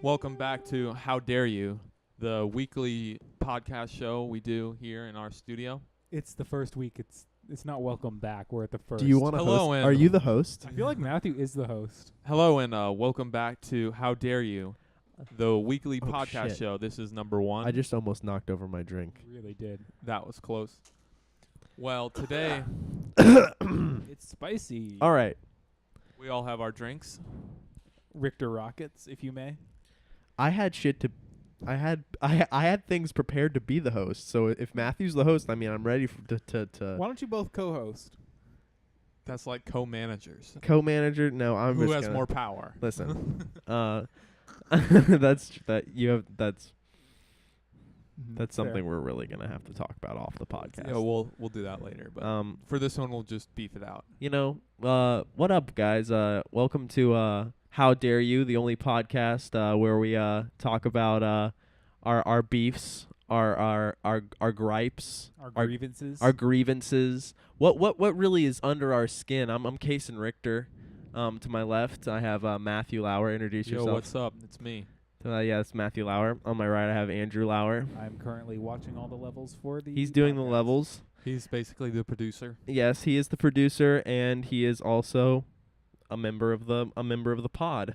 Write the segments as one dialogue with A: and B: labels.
A: Welcome back to How Dare You, the weekly podcast show we do here in our studio.
B: It's the first week. It's not welcome back. We're at the first.
C: Do you want to
A: Hello,
C: host?
A: and
C: Are you the host?
B: I feel like Matthew is the host.
A: Hello and welcome back to How Dare You, the weekly
C: Oh,
A: podcast
C: shit.
A: show. This is number 1.
C: I just almost knocked over my drink.
B: Really did.
A: That was close. Well, today
B: It's spicy.
C: All right.
A: we all have our drinks.
B: Richter Rockets, if you may.
C: I had shit to. I had things prepared to be the host. So if Matthew's the host, I mean, I'm ready to
B: Why don't you both co-host?
A: That's like co-managers.
C: co-manager. No, I'm
A: Who
C: just
A: has
C: gonna,
A: more power?
C: Listen. That's something
B: Fair.
C: we're really gonna have to talk about off the podcast.
A: Yeah, we'll do that later. But for this one, we'll just beef it out.
C: What up, guys? Welcome to How Dare You, the only podcast where we talk about our beefs, our gripes,
B: Our grievances.
C: our grievances. What really is under our skin? I'm Case and Richter. To my left, I have Matthew Lauer. Introduce
A: Yo,
C: yourself.
A: what's up? It's me.
C: Yeah, it's Matthew Lauer. On my right, I have Andrew Lauer.
B: I'm currently watching all the levels for the.
C: He's doing the
B: podcast.
C: levels.
A: He's basically the producer.
C: Yes, he is the producer, and he is also a member of the pod.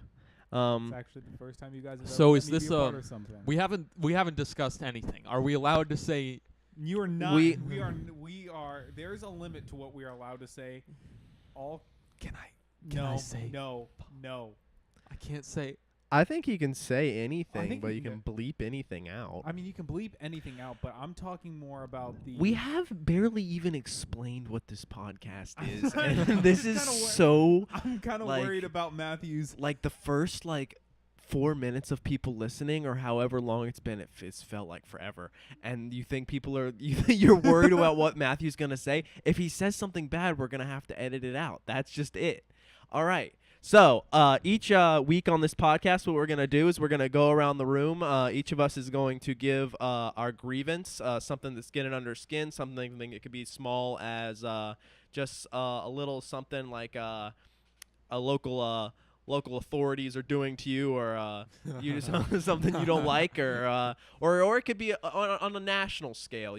B: It's actually the first time you guys have
A: So
B: ever
A: is
B: let me
A: this
B: be a part of something.
A: We haven't discussed anything. Are we allowed to say?
B: You are not.
C: We-
B: We are. There's a limit to what we are allowed to say. All.
A: Can I
B: No.
A: say-
B: No.
A: I can't say.
C: I think he can say
B: I
C: anything,
B: think
C: but
B: he
C: you
B: can
C: can bleep anything out.
B: I mean, you can bleep anything out, but I'm talking more about the.
C: We have barely even explained what this podcast
B: I'm
C: is,
B: not-
C: and
B: I'm
C: this
B: just
C: is
B: kinda
C: so
B: I'm kind of
C: like-
B: worried about Matthew's.
C: like the first 4 minutes of people listening, or however long it's been. It's felt like forever, and you think people are you're worried about what Matthew's gonna say. If he says something bad, we're gonna have to edit it out. That's just it. All right. So each week on this podcast, what we're going to do is we're going to go around the room. Each of us is going to give our grievance, something that's getting under skin, something that could be small as just a little something like a local authorities are doing to you, or you just something you don't like, or it could be on a national scale,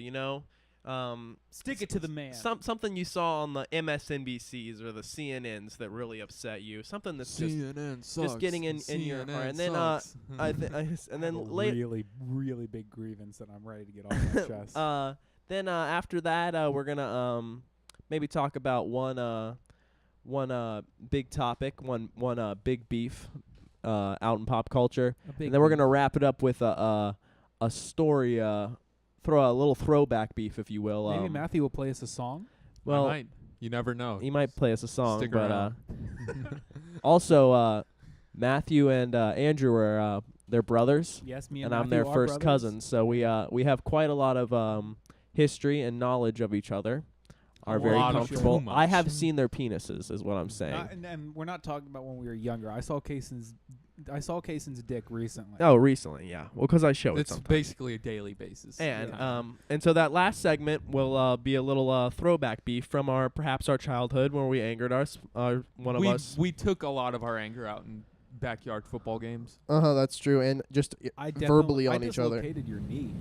B: Stick it to the man.
C: Something you saw on the MSNBCs or the CNNs that really upset you. Something that's
A: CNN
C: just getting in your heart. And then and then later,
B: really big grievance that I'm ready to get off my chest.
C: then after that, we're gonna maybe talk about one big topic, one big beef out in pop culture, and then we're gonna wrap it up with a story. Throw a little throwback beef, if you will.
B: Maybe Matthew will play us a song.
C: Well,
A: might. You never know.
C: he might play us a song,
A: Stick
C: but
A: around.
C: also Matthew and Andrew are they're brothers,
B: Yes, me
C: and
B: and
C: I'm
B: Matthew
C: their
B: are
C: first
B: brothers.
C: cousin. So we have quite a lot of history and knowledge of each other. Are
B: A
C: very
A: lot of
C: comfortable.
A: too
C: I have
A: much.
C: seen their penises, is what I'm saying.
B: And we're not talking about when we were younger. I saw Kaysen's dick recently.
C: Oh, recently, yeah. Well, because I show it
A: It's
C: sometimes.
A: basically a daily basis.
C: And
B: Yeah.
C: and so that last segment will be a little throwback beef from perhaps our childhood, where we angered one of us.
A: We took a lot of our anger out in backyard football games.
C: That's true. And just
B: I
C: verbally on
B: I
C: each other.
B: dislocated your knee.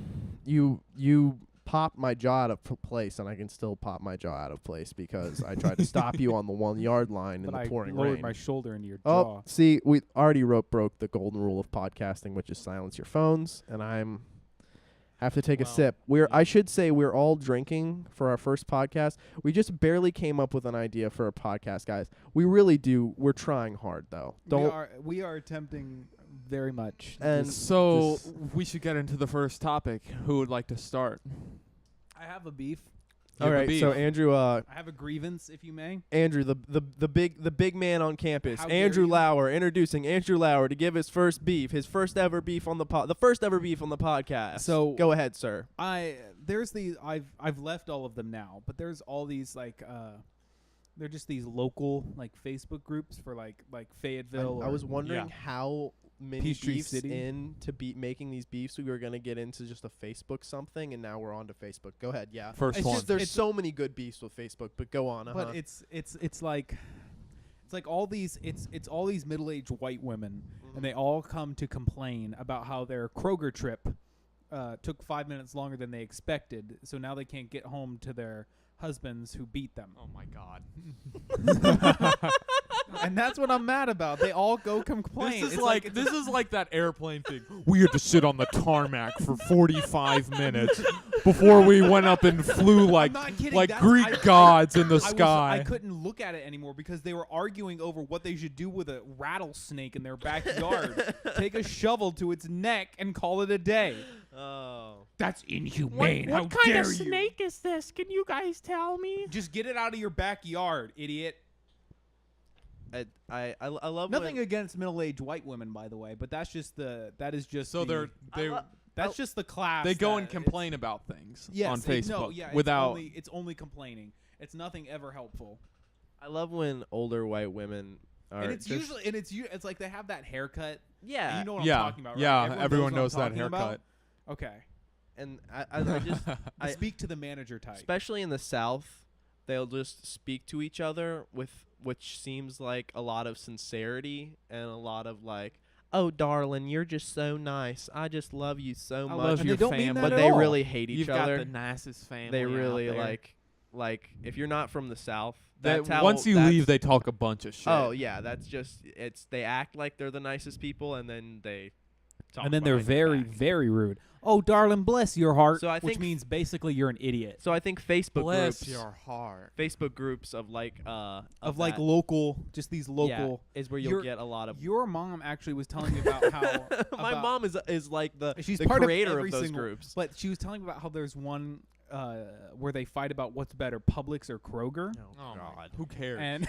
C: You popped my jaw out of place, and I can still pop my jaw out of place because I tried to stop you on the 1 yard line in
B: But
C: the
B: I
C: pouring
B: lowered
C: rain.
B: my shoulder into your
C: Oh,
B: jaw.
C: see, we already broke the golden rule of podcasting, which is silence your phones, and have to take a
A: Well,
C: sip.
A: yeah.
C: I should say we're all drinking for our first podcast. We just barely came up with an idea for a podcast, guys. We really do. We're trying hard, though.
B: We are attempting very much.
C: And
A: So we should get into the first topic. Who would like to start?
B: I have a beef.
A: You
C: all
A: have a
C: right,
A: beef.
C: so Andrew,
B: I have a grievance, if you may.
C: Andrew, the big man on campus,
B: How dare
C: Andrew
B: you.
C: Lauer, introducing Andrew Lauer to give his first ever beef on the podcast.
B: So-
C: go ahead, sir.
B: There's these. I've left all of them now, but there's all these they're just these local Facebook groups for like Fayetteville.
C: I was
B: or-
C: wondering
A: Yeah.
C: how many
B: Peachtree
C: beefs
B: City.
C: into making these beefs we were going to get into just a Facebook something, and now we're on to Facebook. Go ahead, yeah.
A: First
B: It's
A: one.
B: just
C: There's
B: it's-
C: so many good beefs with Facebook, but go on.
B: But it's like It's like all these it's all these middle-aged white women, and they all come to complain about how their Kroger trip took 5 minutes longer than they expected, so now they can't get home to their husbands who beat them.
A: Oh my God.
B: And that's what I'm mad about. They all go complain.
A: This is
B: It's
A: like this is like that airplane thing. We had to sit on the tarmac for 45 minutes before we went up and flew like
B: I'm not kidding.
A: like
B: That's-
A: Greek gods in the
B: I
A: sky.
B: couldn't look at it anymore because they were arguing over what they should do with a rattlesnake in their backyard. Take a shovel to its neck and call it a day.
C: Oh.
B: That's inhumane. How
D: What kind
B: dare
D: of
B: you?
D: snake is this? Can you guys tell me?
B: Just get it out of your backyard, idiot.
C: I love
B: Nothing
C: when,
B: against middle-aged white women, by the way, but that's just the
A: so
B: the,
A: they
B: that's just the class.
A: they go
B: that
A: and
B: it's-
A: complain about things
B: Yes,
A: on Facebook
B: it's
A: without
B: it's only complaining. It's nothing ever helpful.
C: I love when older white women are
B: And it's
C: just-
B: usually it's like they have that haircut.
C: yeah,
B: You know what
A: yeah,
B: I'm talking about, right?
A: yeah, everyone
B: knows
A: knows
B: what I'm
A: that
B: talking about?
A: haircut.
B: Okay.
C: and I just I
B: Speak to the manager type.
C: especially in the South, they'll just speak to each other with which seems like a lot of sincerity and a lot of like, oh darling, you're just so nice. I just love you so
A: I
C: much.
A: love
B: And
A: your
B: they don't mean
A: family.
B: that
C: But
B: at
C: they
B: all.
C: really hate each
A: You've
C: other.
A: got the nicest family.
C: They
A: out
C: really
A: there.
C: like if you're not from the South,
A: That
C: that's how
A: once you
C: that's-
A: leave, they talk a bunch of shit.
C: Oh yeah, that's just they act like they're the nicest people and then they talk
B: And then they're
C: behind your
B: very,
C: back.
B: very rude. Oh, darling, bless your heart.
C: So I
B: which
C: think-
B: means basically you're an idiot.
C: So I think Facebook
A: bless
C: groups,
A: your heart.
C: Facebook groups of like
B: Of like
C: that,
B: local, just these
C: yeah,
B: local.
C: is where you'll
B: Your-
C: get a lot of.
B: Your mom actually was telling me about how
C: My
B: about-
C: mom is like the
B: She's
C: the
B: part of
C: creator
B: every
C: those
B: single-
C: groups.
B: But she was telling me about how there's one where they fight about what's better, Publix or Kroger.
A: Oh
C: God.
A: my, who cares?
B: And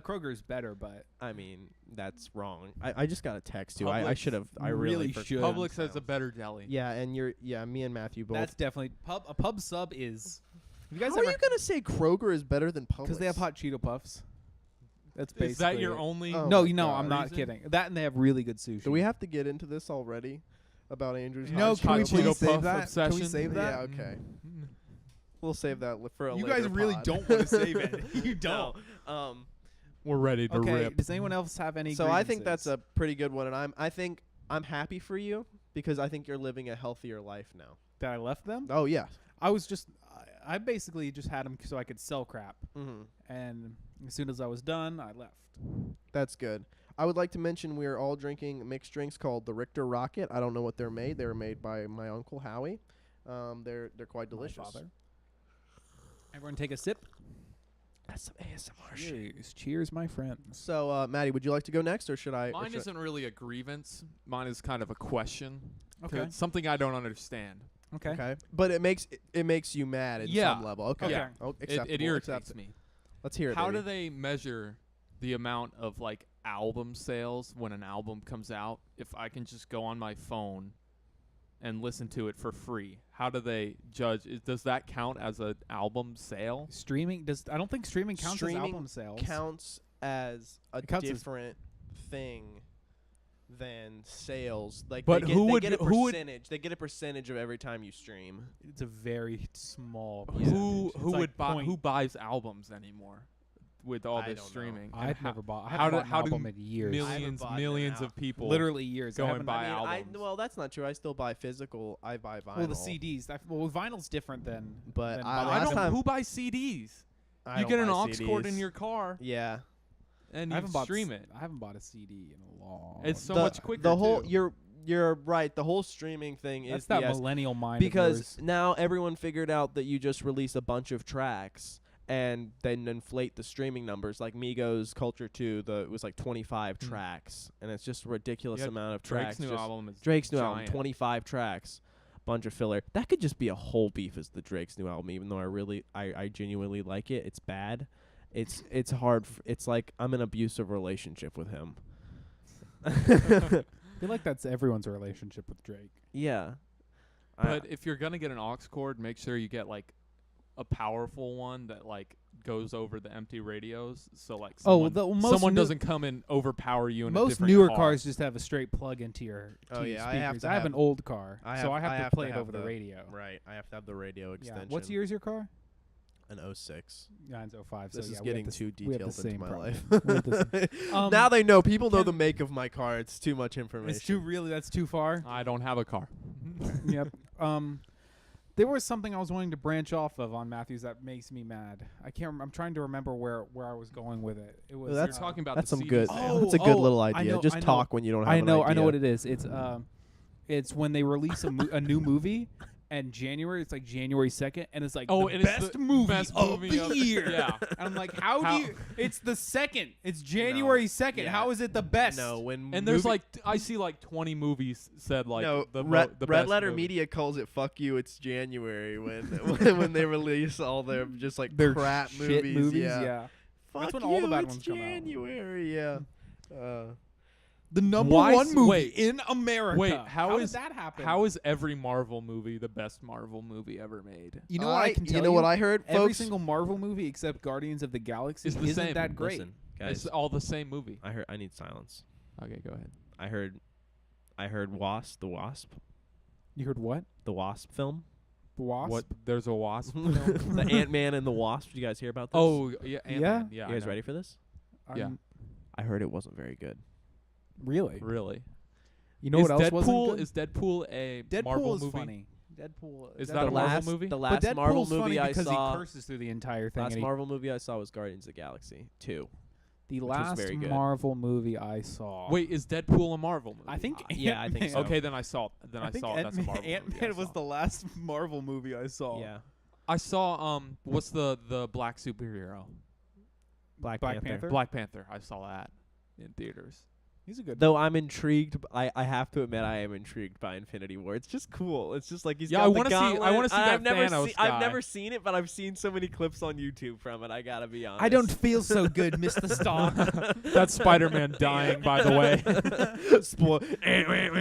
B: Kroger's better, but
C: I mean, that's wrong. I just got a text too. I
A: Publix
C: should have. I
B: really
C: really
B: should.
A: Publix has a better deli.
C: Yeah, and me and Matthew both.
B: that's definitely a pub sub is. Have you guys
C: How are
B: ever?
C: you gonna say Kroger is better than Publix?
B: Because they have hot Cheeto puffs. That's basically
A: Is that your
B: it.
A: only?
C: Oh
B: No,
C: my
B: you know,
C: God.
B: I'm not
A: Reason?
B: kidding. That and they have really good sushi.
C: Do we have to get into this already about Andrew's?
B: No,
C: hot
B: can we
C: Cheeto
B: please
C: puff?
B: save
A: puff
B: that? Can we
A: obsession?
B: save that?
C: Yeah, okay. We'll save that for a
B: You
C: later
B: guys really
C: pod.
B: don't want to save it. You don't.
C: No.
A: We're ready to
B: Okay.
A: rip.
B: Does anyone else have any?
C: So I think that's
B: grievances?
C: a pretty good one, and I think I'm happy for you because I think you're living a healthier life now.
B: that I left them.
C: Oh yeah.
B: I was just. I basically just had them so I could sell crap,
C: Mm-hmm.
B: and as soon as I was done, I left.
C: That's good. I would like to mention we are all drinking mixed drinks called the Richter Rocket. I don't know what they're made. They're made by my uncle Howie. They're quite delicious.
B: My father. Everyone, take a sip.
C: That's some ASMR
B: Cheers, cheers, my friends.
C: So, Maddie, would you like to go next, or should I? or
A: Mine
C: should-
A: isn't really a grievance. Mine is kind of a question. 'Cause
B: Okay.
A: it's something I don't understand.
B: Okay.
C: Okay, but it makes you mad at
A: Yeah.
C: some level. Okay,
A: Yeah.
C: Oh,
A: It
C: acceptable,
A: irritates
C: accepted.
A: me.
C: Let's hear it.
A: How
C: baby.
A: do they measure the amount of like album sales when an album comes out? If I can just go on my phone and listen to it for free, how do they judge? Does that count as an album sale?
B: Streaming does. I don't think streaming counts
C: Streaming
B: as album sales.
C: counts as a
B: It counts as-
C: different thing than sales? Like,
A: But
C: they get,
A: who
C: they
A: would-
C: get a
A: who would-
C: percentage? They get a percentage of every time you stream.
B: It's a very small.
C: Yeah.
B: percentage.
A: Who
B: It's
A: who
B: like
A: would buy?
B: point-
A: Who buys albums anymore with all
C: I
A: this
C: don't know.
A: streaming? And
B: I've
A: how-
B: never bought. I
A: how
B: haven't
A: do-
B: bought an
A: how do
B: album in years.
A: millions
C: bought an
A: millions
C: al-
A: of people
B: Literally years.
A: go
B: I
A: and
B: haven't-
A: buy
C: I
A: albums.
C: well, that's not true. I still buy physical. I buy vinyl.
B: Well, the CDs. Well, vinyl's different than.
C: But
B: than
C: I-
A: I
B: vinyl.
A: don't.
C: time-
A: Who buys CDs?
C: I
A: You
C: don't
A: get an
C: buy
A: aux cord in
C: CDs.
A: your car
C: Yeah.
A: and
B: I
A: you
B: haven't bought
A: stream it.
B: I haven't bought a CD in a long.
A: It's so
C: The-
A: much quicker.
C: The whole
A: too.
C: you're right. The whole streaming thing
B: That's
C: is
B: that
C: BS.
B: millennial mind.
C: Because
B: of yours.
C: now everyone figured out that you just release a bunch of tracks and then inflate the streaming numbers. Like Migos Culture 2, it was like 25 tracks, and it's just a ridiculous
A: Yeah,
C: amount of
A: Drake's
C: tracks.
A: new
C: just-
A: album is
C: Drake's new album,
A: giant.
C: 25 tracks, bunch of filler. That could just be a whole beef as the Drake's new album. Even though I genuinely like it, it's bad. It's hard. It's like I'm in an abusive relationship with him.
B: I feel like that's everyone's relationship with Drake.
C: Yeah.
A: But if you're gonna get an aux cord, make sure you get like a powerful one that like goes over the empty radios. So like someone, someone doesn't come and overpower you in a
B: most
A: different
B: newer
A: car.
B: cars just have a straight plug into your
C: Oh,
B: TV
C: yeah, I have
B: speakers.
C: to
B: I have
C: have-
B: an old car,
C: I
B: so
C: have-
B: I have
C: I
B: to
C: have
B: play
C: to
B: it
C: have
B: over the radio.
C: right. I have to have the radio
B: Yeah.
C: extension.
B: What's yours? Your car?
C: an 06.
B: Mine's 05.
C: This
B: so
C: is
B: yeah,
C: getting
B: we have
C: too
B: we have the
C: detailed into
B: same
C: my
B: problem.
C: life.
B: We have the same-
C: Now they know. People know
B: Can-
C: the make of my car. It's too much information.
B: It's too really. That's too far.
A: I don't have a car.
B: Yep. There was something I was wanting to branch off of on Matthews that makes me mad. I can't. I'm trying to remember where I was going with it. It was.
C: that's
A: You're talking about
C: That's
A: the
C: some
A: CD
C: good.
A: sale.
C: That's a good little
B: I
C: idea.
B: know-
C: Just
B: I know.
C: talk when you don't have
B: I
C: an
B: know.
C: idea.
B: I know what it is. It's when they release a new movie. And January, it's like January 2nd, and it's like
A: Oh,
B: the
A: and it's
B: best
A: the
B: movie
A: best
B: of
A: movie
B: the
A: of-
B: year.
A: yeah.
B: And I'm like, how
A: How-
B: do you? It's the 2nd. It's January 2nd.
C: Yeah.
B: How is it the best?
C: No, when
A: And there's
C: movie-
A: I see like 20 movies said like
C: no,
A: the
C: Red
A: best
C: Letter
A: movie.
C: Media calls it "fuck you." It's January when when they release all their just like
B: Their
C: crap
B: shit
C: movies. Yeah,
B: That's
C: Fuck
B: when all the
C: you,
B: bad
C: it's
B: ones come out.
C: January. Yeah.
B: The number
A: Why
B: one
A: s-
B: movie
A: wait.
B: in America.
A: Wait,
B: how
A: how
B: did
A: is-
B: that happen?
A: How is every Marvel movie the best Marvel movie ever made?
B: you know what I can tell
C: you know what I heard,
B: Every
C: folks?
B: Single Marvel movie except Guardians of the Galaxy
A: Is the
B: isn't
A: same.
B: that great.
C: Listen,
A: It's
C: guys.
A: all the same movie.
C: I heard. I need silence.
A: Okay, go ahead.
C: I heard Wasp. The Wasp.
B: You heard what?
C: The Wasp film.
B: Wasp?
A: What? There's a wasp.
C: The Ant-Man and the Wasp. Did you guys hear about this?
A: Oh yeah, Ant-Man.
B: Yeah?
A: Yeah.
C: you
A: I
C: guys
A: know.
C: ready for this?
A: Yeah.
C: I heard it wasn't very good.
B: Really?
A: Really?
B: You know
A: is
B: what else
A: Deadpool
B: wasn't good?
A: is Deadpool a
B: Deadpool
A: Marvel
B: is
A: movie?
B: funny. Deadpool
A: Is
B: Deadpool-
A: that a
C: the
A: Marvel
C: last,
A: movie?
C: The
B: But
C: last
B: Deadpool's
C: Marvel
B: funny
C: movie I
B: because
C: saw.
B: he curses through the entire thing.
C: Last
B: and he-
C: Marvel movie I saw was Guardians of the Galaxy 2.
B: the
C: which was
B: last
C: very good.
B: Marvel movie I saw.
A: Wait, is Deadpool a Marvel movie?
B: I think.
C: Yeah, I think
B: Ant-Man-
C: so.
A: Okay, then I saw. Then I, saw that's a Marvel movie. I
B: Ant-Man was
A: saw.
B: the last Marvel movie I saw.
C: Yeah.
A: I saw what's the black superhero?
B: Black Panther.
A: Black Panther. I saw that in theaters.
B: He's a good.
C: Though I'm intrigued, I have to admit I am intrigued by Infinity War. It's just cool. It's just like he's
A: Yeah,
C: got
A: I
C: the
A: wanna see- I
C: gauntlet.
A: wanna see
C: and
A: that
C: I've never
A: Thanos
C: seen, I've
A: guy.
C: never seen it, but I've seen so many clips on YouTube from it. I gotta be honest.
B: I don't feel so good, Mr. Stark.
A: That's Spider-Man dying, by the way.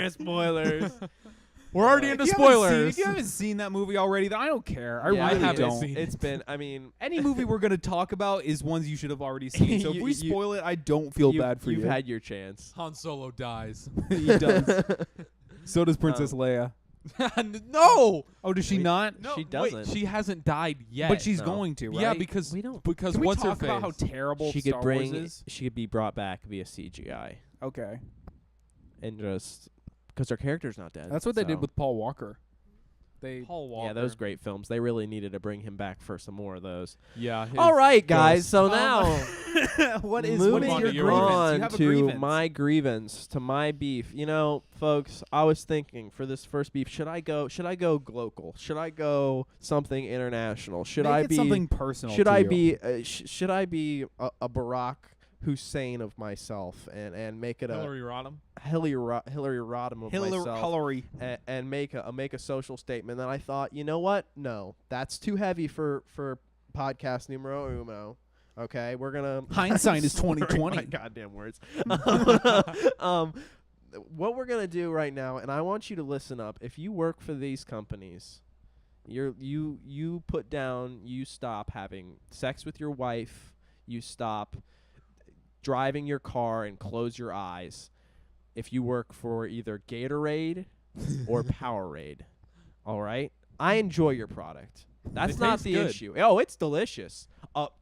C: Spoilers.
A: We're already into
B: If you haven't
A: spoilers.
B: if you haven't seen that movie already, then I don't care. I
C: Yeah,
B: really
A: haven't
B: don't.
A: seen
C: It's been. I mean,
B: Any movie we're gonna talk about is ones you should have already seen. So if
C: You-
B: we
C: you-
B: spoil it, I don't feel bad for
C: you've
B: you.
C: had your chance.
A: Han Solo dies.
B: He does. So does Princess Leia.
A: No,
B: Oh, does she
C: Wait,
B: not?
A: no,
C: She
A: wait,
C: doesn't.
A: she hasn't died yet.
B: But she's
C: no.
B: going to, right?
A: yeah, because
C: We don't.
A: because
B: Can we
A: what's
B: talk
A: her
B: about
A: face?
B: how terrible
C: She
B: Star
C: could bring.
B: Wars is?
C: She could be brought back via CGI
B: Okay,
C: and just because her character's not dead.
B: that's what they did
C: so-
B: with Paul Walker. They
A: Paul Walker.
C: Yeah, those great films. They really needed to bring him back for some more of those.
A: Yeah.
C: All right, guys.
A: ghost.
C: So now
B: what is
C: moving
A: on
B: your
A: to your
B: grievance?
C: on
B: You have a
C: to
B: grievance.
C: my grievance, to my beef. You know, folks, I was thinking for this first beef, should I go local? Should I go something international? Should
B: Make
C: I
B: it
C: be
B: something personal?
C: should
B: to
C: I
B: you.
C: be should I be a Barack Hussein of myself and make it
A: Hillary Rodham.
C: Hillary Rodham of myself
B: Hillary?
C: and make a social statement? Then I thought, you know what? No, that's too heavy for podcast numero uno. Okay, we're gonna
B: Hindsight is
C: Sorry,
B: 20/20.
C: my goddamn words. What we're gonna do right now, and I want you to listen up. If you work for these companies, you put down, you stop having sex with your wife, you stop driving your car and close your eyes. If you work for either Gatorade or Powerade, all right? I enjoy your product. That's
A: It
C: not
A: tastes
C: the
A: good.
C: issue. Oh, it's delicious.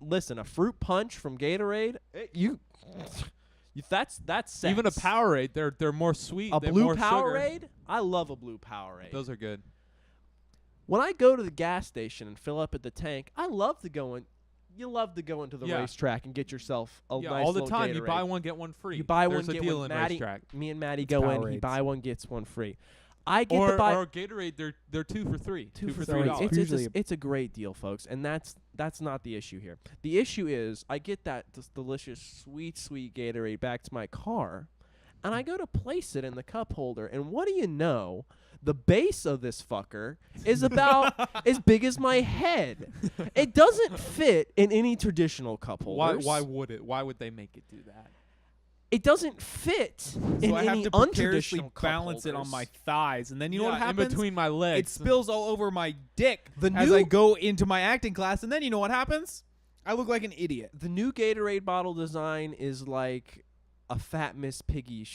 C: Listen, a fruit punch from Gatorade, that's sex.
A: Even a Powerade, they're more sweet.
C: A
A: they're
C: blue
A: more sugar.
C: Powerade? I love a blue Powerade.
A: Those are good.
C: When I go to the gas station and fill up at the tank, I love to go in. You love to go into the
A: Yeah.
C: racetrack and get yourself a
A: Yeah,
C: nice
A: all the
C: little
A: time. You
C: Gatorade.
A: buy one, get one free.
C: You buy
A: There's
C: one,
A: a
C: get
A: deal
C: one.
A: in
C: Maddie,
A: racetrack.
C: me and Maddie
B: It's
C: go in. He
B: Powerades.
C: buy one, gets one free. I get
A: Or
C: to buy
A: or Gatorade, they're 2 for 3.
C: two for
B: $3.
C: $3.
B: Usually
C: It's a great deal, folks, and that's not the issue here. The issue is I get that delicious, sweet Gatorade back to my car, and I go to place it in the cup holder, and what do you know? The base of this fucker is about as big as my head. It doesn't fit in any traditional cup holders.
A: Why would it? Why would they make it do that?
C: It doesn't fit in
B: So I have
C: any
B: to precariously
C: untraditional cup
B: balance it on
C: holders.
B: my thighs, and then you know what
A: Yeah,
B: happens?
A: in between my legs.
B: It spills all over my dick
C: The
B: as
C: new-
B: I go into my acting class, and then you know what happens? I look like an idiot.
C: The new Gatorade bottle design is like a Fat Miss Piggy,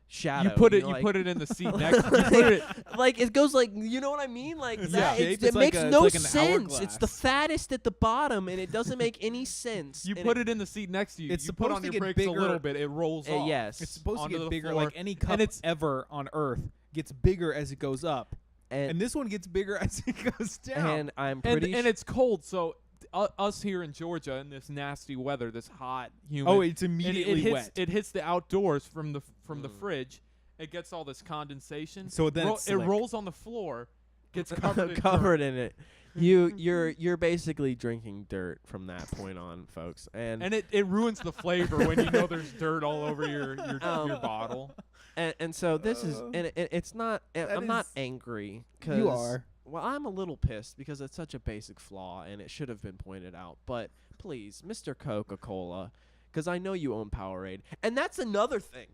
C: shadow.
A: You put it.
C: know,
A: You
C: like,
A: put it in the seat next. You put it.
C: like it goes like, you know what I mean? Like
B: It's
C: that.
B: a shape.
C: It
B: It's like
C: makes
B: a-
C: no
B: it's like an
C: sense. It's the
B: hourglass.
C: fattest at the bottom, and it doesn't make any sense.
A: You
C: And
A: put it in the seat next to you.
B: It's
A: you put
B: supposed
A: on
B: to
A: your
B: get
A: brakes a
B: bigger.
A: little bit. It rolls off.
C: yes.
B: It's supposed to
A: onto
B: get
A: the
B: bigger.
A: floor.
B: Like any cup
A: it's-
B: ever on Earth gets bigger as it goes up, and this one gets bigger as it goes down.
C: and I'm
A: and
C: pretty.
A: it's cold. So us here in Georgia in this nasty weather, this hot, humid.
B: oh, it's
A: it
B: immediately
A: hits,
B: wet.
A: It hits the outdoors from the fridge. It gets all this condensation.
B: So then it's
A: it
B: slick.
A: rolls on the floor, gets covered in dirt.
C: covered in it. You're basically drinking dirt from that point on, folks. And
A: it ruins the flavor when you know there's dirt all over your bottle.
C: and so this is and it's not. I'm not
B: is-
C: angry. 'Cause,
B: You are.
C: Well, I'm a little pissed because it's such a basic flaw and it should have been pointed out. But please, Mr. Coca-Cola, because I know you own Powerade, and that's another thing.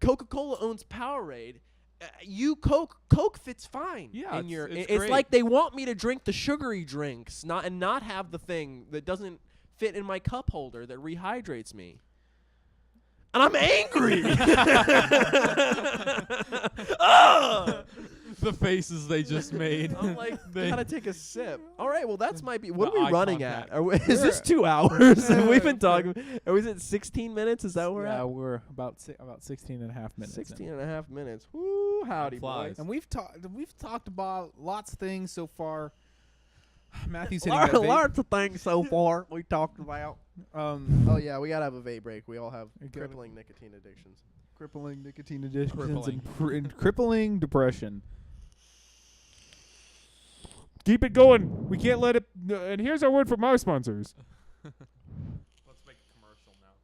C: Coca-Cola owns Powerade. Coke fits fine.
A: Yeah,
C: in your,
A: it's
C: it's
A: great.
C: like they want me to drink the sugary drinks, not have the thing that doesn't fit in my cup holder that rehydrates me. And I'm angry. Ugh!
A: The faces they just made.
C: I'm like,
A: They-
C: gotta take a sip. All right, well, that's might be. What
A: The
C: are we
A: eye
C: running
A: contact.
C: at? Is this 2 hours? We've been talking. Are we at 16 minutes? Is that where we're
B: yeah,
C: at?
B: we're about 16 and a half minutes. in.
C: 16 and a half minutes. Woo, howdy,
A: flies.
C: boys.
B: And we've talked about lots of things so far. Matthew's hitting
C: Lots
B: that vape.
C: lots of things so far we talked about. Oh yeah, we gotta have a vape break. We all have
B: We gotta-
C: crippling nicotine addictions.
B: crippling nicotine addictions
A: Crippling.
B: and crippling depression.
E: Keep it going. We can't let it. And here's our word from our sponsors.
A: Let's make a commercial now.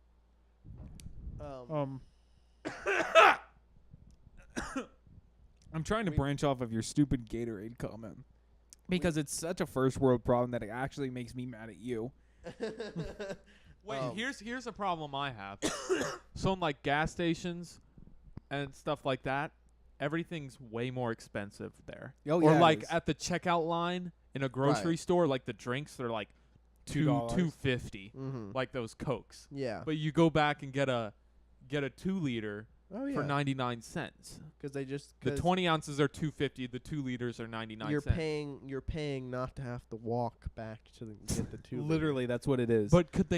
B: I'm trying to
C: We-
B: branch off of your stupid Gatorade comment because it's such a first world problem that it actually makes me mad at you.
A: Wait,
C: Um,
A: here's a problem I have. So in like gas stations and stuff like that, everything's way more expensive there.
B: Oh,
A: or
B: yeah, it
A: like
B: is.
A: at the checkout line in a grocery
C: Right.
A: store, like the drinks, they're like
B: $2.
A: $2.50,
C: Mm-hmm.
A: like those Cokes.
C: Yeah.
A: But you go back and get a 2-liter
C: Oh yeah.
A: for 99 cents.
C: Because they just
A: The
C: 'cause
A: 20 ounces are $2.50. The 2 liters are 99
C: you're
A: cents.
C: paying not to have to walk back to get the 2
B: Literally, that's what it is.
A: But could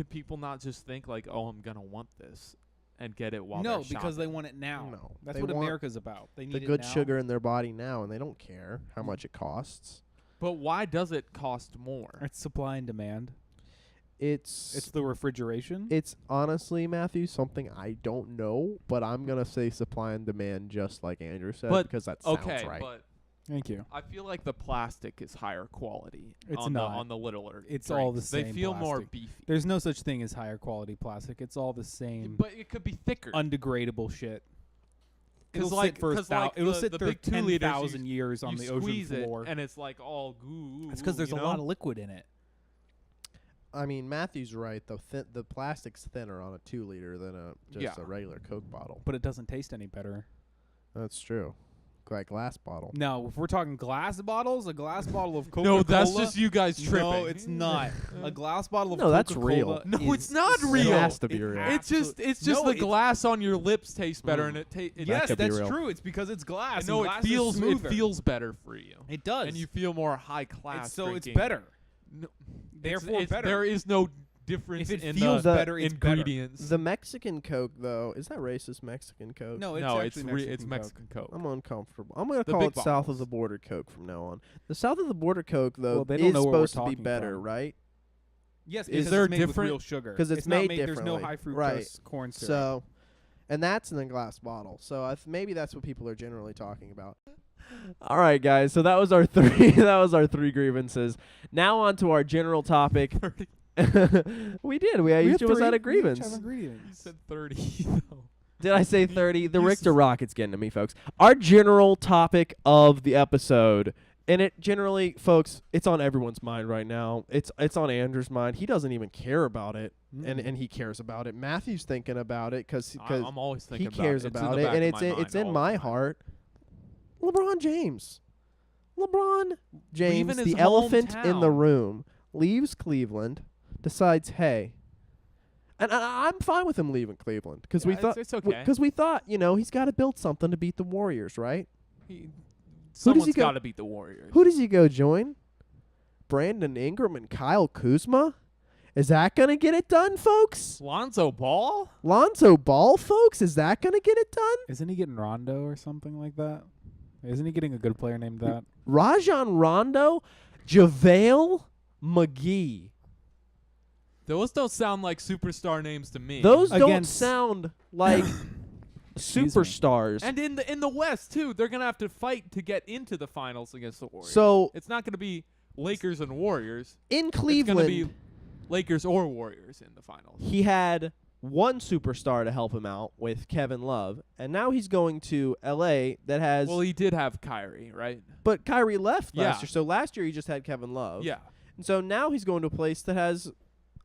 A: people not just think like, oh, I'm gonna want this, and get it while
B: no,
A: they're
B: because they
A: shopping?
B: want it now.
C: No,
B: That's
C: they
B: what
C: want
B: America's about. They need
C: the
B: it
C: good
B: now.
C: sugar in their body now, and they don't care how much it costs.
A: But why does it cost more?
B: It's supply and demand.
C: It's
B: It's the refrigeration.
C: it's honestly, Matthew, something I don't know, but I'm gonna say supply and demand, just like Andrew said,
A: But-
C: because that sounds
A: Okay,
C: right.
A: but
B: Thank you.
A: I feel like the plastic is higher quality.
B: It's
A: on
B: not.
A: The, on the littler.
B: It's all the
A: drinks. They
B: same
A: feel more
B: plastic.
A: beefy.
B: There's no such thing as higher quality plastic. It's all the same
A: But it could be thicker.
B: undegradable shit.
A: 'Cause
B: It'll
A: like-
B: sit for
A: 'cause like
B: it'll
A: the-
B: sit
A: the
B: for
A: big 2 liters,
B: 10,000 years on
A: you
B: the ocean
A: squeeze
B: floor.
A: it and it's like all goo.
B: It's because there's a lot of liquid in it.
C: I mean, Matthew's right. The plastic's thinner on a 2 liter than
A: Yeah.
C: a regular Coke bottle.
B: But it doesn't taste any better.
C: That's true. Like glass bottle.
B: No, if we're talking glass bottles, a glass bottle of Coca-Cola.
A: No, that's just you guys tripping.
B: No, it's not. A glass bottle of
C: No, that's
B: Coca-Cola
C: real.
A: No,
B: is
A: it's not
B: so-
A: real.
C: It has to be real.
A: It's just
B: No,
A: the
B: it's-
A: glass on your lips tastes better, and it
B: Yes,
C: could be
B: that's
C: real.
B: true. It's because it's glass.
A: No,
B: and
A: it
B: glass is
A: feels
B: smoother.
A: better for you,
B: It does.
A: and you feel more high class.
B: so it's
A: drinking.
B: better.
A: No,
B: Therefore, better.
A: There is no difference
B: If it
A: in
B: feels
A: the
B: better, it's better.
A: ingredients.
C: The Mexican Coke, though, is that racist? Mexican Coke?
B: No, it's
A: no, it's
B: actually
A: it's
B: Mexican
A: Mexican Coke.
C: I'm uncomfortable. I'm gonna
A: The
C: call
A: big
C: it south of
A: bottles.
C: the border Coke from now on. The south of the border Coke, though,
B: Well, they don't
C: is
B: know where we're
C: supposed to be
B: talking
C: better,
B: from.
C: right?
B: Yes,
C: Is
B: because
A: there
B: it's made with
A: different-
B: real sugar.
C: 'Cause it's
B: not
C: made
B: There's no
C: differently.
B: high fructose
C: Right.
B: corn syrup.
C: So, and that's in a glass bottle. So maybe that's what people are generally talking about. All right, guys. So that was our three. That was our 3 grievances. Now on to our general topic. we did. Each of us had a grievance.
A: You said 30. though.
C: Did I say 30? The
A: you
C: Richter rocket's getting to me, folks. Our general topic of the episode, and it generally, folks, it's on everyone's mind right now. It's on Andrew's mind. He doesn't even care about it, and he cares about it. Matthew's thinking about it because
A: I'm always
C: he
A: thinking
C: cares
A: about
C: about
A: it,
C: it, and it's in my heart. LeBron James. LeBron James,
A: his
C: the elephant in the
A: hometown.
C: room, leaves Cleveland, decides, hey, And I'm fine with him leaving Cleveland because we thought
A: it's okay.
C: because we thought he's got to build something to beat the Warriors, right?
A: Someone's
C: go-
A: got to beat the Warriors.
C: Who does he go join? Brandon Ingram and Kyle Kuzma? Is that gonna get it done, folks?
A: Lonzo Ball?
C: Lonzo Ball, folks? Is that gonna get it done?
B: Isn't he getting Rondo or something like that? Isn't he getting a good player named that?
C: Rajon Rondo, JaVale McGee.
A: Those don't sound like superstar names to me.
C: Those don't
B: Against-
C: sound like
B: Excuse me.
C: superstars.
A: And in the West too, they're gonna have to fight to get into the finals against the Warriors.
C: So
A: it's not gonna be Lakers and Warriors.
C: in
A: It's gonna
C: Cleveland,
A: be Lakers or Warriors in the finals.
C: he had one superstar to help him out with Kevin Love, and now he's going to LA that has.
A: Well, he did have Kyrie, right?
C: But Kyrie left last
A: Yeah.
C: year, so last year he just had Kevin Love.
A: Yeah.
C: And so now he's going to a place that has,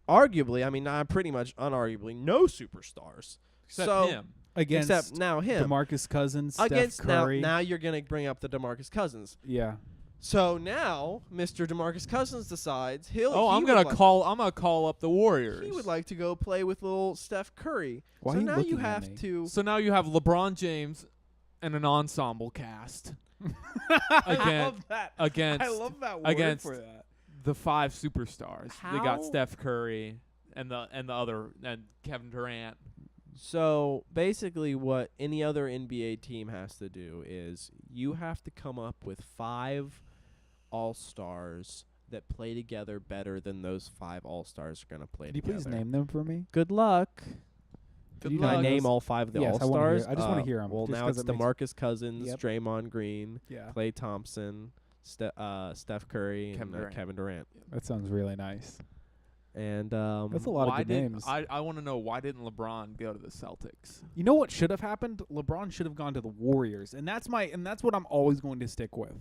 C: arguably, I mean, not pretty much unarguably, no superstars.
A: Except
C: so,
A: him.
B: Against
C: Except now him.
B: DeMarcus Cousins, Steph
C: Against
B: Curry.
C: now you're going to bring up the DeMarcus Cousins.
B: Yeah.
C: So now Mr. DeMarcus Cousins decides
A: I'm gonna call up the Warriors.
C: He would like to go play with little Steph Curry.
B: Why
C: so
B: are you
C: now you
B: looking at
C: have
B: me?
C: to.
A: So now you have LeBron James and an ensemble cast against
B: that.
A: against
B: I love that word
A: against
B: for that.
A: the 5 superstars. They got
C: How-
A: Steph Curry and Kevin Durant.
C: So basically, what any other NBA team has to do is you have to come up with 5 all-stars that play together better than those 5 all-stars are going to play
B: Could you
C: together.
B: please name them for me?
C: Good luck.
A: Good
B: you
C: Can I
A: luck.
C: name all 5 of the
B: Yes, I wanna
C: all-stars?
B: hear- I just wanna hear 'em,
C: Well,
B: just
C: now
B: 'cause
C: it's
B: it makes-
C: DeMarcus Cousins,
B: Yep.
C: Draymond Green,
B: Yeah.
C: Klay Thompson, Steph Curry,
A: Kevin
C: and
A: Durant.
C: Kevin Durant.
B: That sounds really nice.
C: And
B: That's a lot
A: Why
B: of good
A: didn't
B: names.
A: I want to know why didn't LeBron go to the Celtics?
B: You know what should have happened? LeBron should have gone to the Warriors, and that's what I'm always going to stick with.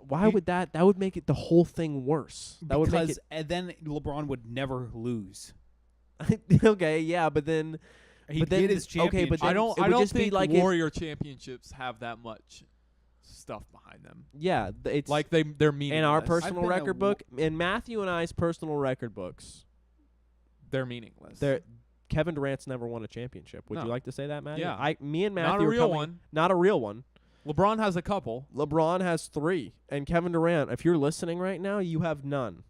C: why would that would make it the whole thing worse? That would make
B: Because and then LeBron would never lose.
C: it okay, yeah, but then
B: He
C: But then
B: get his
C: th- okay, but
B: championship.
C: then
A: I don't.
C: it
A: I
C: would
A: don't
C: just be
A: think
C: like if-
A: Warrior championships have that much stuff behind them.
C: yeah, it's
A: Like they're meaningless.
C: in our
B: I've
C: personal
B: been a
C: record book, in Matthew and I's personal record books,
A: they're meaningless.
C: Kevin Durant's never won a championship. Would you
A: No.
C: like to say that, Matthew?
A: Yeah.
C: Me and Matthew
A: not a
C: are
A: real
C: coming-
A: one.
C: Not a real one.
A: LeBron has a couple.
C: LeBron has 3, and Kevin Durant, if you're listening right now, you have none.